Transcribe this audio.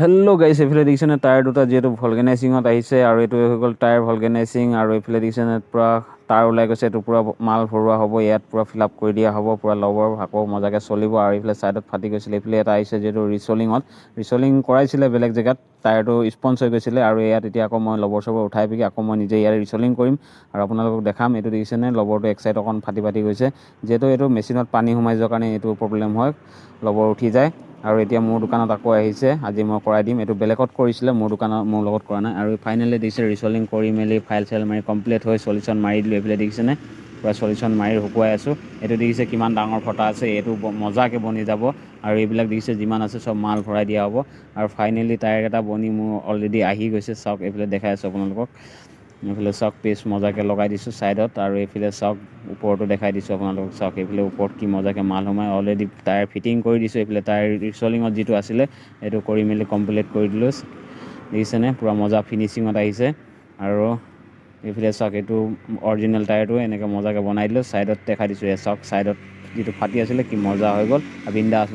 Hello' গাইছ, এইফালে দেখিছেনে টায়াৰ দুটা যিহেতু ভলকেনাইজিঙত আহিছে আৰু এইটো হৈ গ'ল টায়াৰ ভলকেনাইজিং। আৰু এইফালে দেখিছেনে পূৰা টায়াৰ ওলাই গৈছে, এইটো পূৰা মাল ভৰোৱা হ'ব, ইয়াত পূৰা ফিল আপ কৰি দিয়া হ'ব, পূৰা লবৰ আকৌ মজাকৈ চলিব। আৰু এইফালে ছাইডত ফাটি গৈছিলে, এইফালে এটা আহিছে যিহেতু ৰিচলিং কৰাইছিলে বেলেগ জেগাত, টায়াৰটো স্পঞ্জ হৈ গৈছিলে। আৰু ইয়াত এতিয়া আকৌ মই লবৰ চবৰ উঠাই পিনি আকৌ মই নিজে ইয়াত ৰিচলিং কৰিম আৰু আপোনালোকক দেখাম। এইটো দেখিছেনে লবৰটো এক চাইড অকণ ফাটি গৈছে, যিহেতু এইটো মেচিনত পানী সোমাই যোৱাৰ কাৰণে এইটো প্ৰব্লেম হয়, লবৰ উঠি যায়। আৰু এতিয়া মোৰ দোকানত আকৌ আহিছে, আজি মই কৰাই দিম। এইটো বেলেগত কৰিছিলে, মোৰ লগত কৰা নাই। আৰু ফাইনেলি দিছে ৰিচলিং কৰি মেলি ফাইল চাইল মাৰি কমপ্লিট হৈ চলিউশ্যন মাৰি দিলোঁ। এইফালে দেখিছেনে পূৰা চলিউশ্যন মাৰি শুকুৱাই আছোঁ। এইটো দেখিছে কিমান ডাঙৰ ফটা আছে, এইটো মজাকৈ বনি যাব। আৰু এইবিলাক দেখিছে যিমান আছে চব মাল ভৰাই দিয়া হ'ব। আৰু ফাইনেলি টায়াৰকেইটা বনি মোৰ অলৰেডি আহি গৈছে, চাওক এইফালে দেখাই আছোঁ আপোনালোকক। এইফালে চাওক পেষ্ট মজাকৈ লগাই দিছোঁ ছাইডত, আৰু এইফালে চাওক ওপৰতো দেখাই দিছোঁ আপোনালোকক। চাওক এইফালে ওপৰত কি মজাকৈ মাল সোমাই, অলৰেডি টায়াৰ ফিটিং কৰি দিছোঁ। এইফালে টায়াৰ ৰিচলিঙত যিটো আছিলে সেইটো কৰি মেলি কমপ্লিট কৰি দিলোঁ। দেখিছেনে পূৰা মজা ফিনিচিঙত আহিছে। আৰু এইফালে চাওক এইটো অৰিজিনেল টায়াৰটো এনেকৈ মজাকৈ বনাই দিলোঁ, ছাইডত দেখাই দিছোঁ। চাওক ছাইডত যিটো ফাটি আছিলে কি মজা হৈ গ'ল, বিন্দাছ।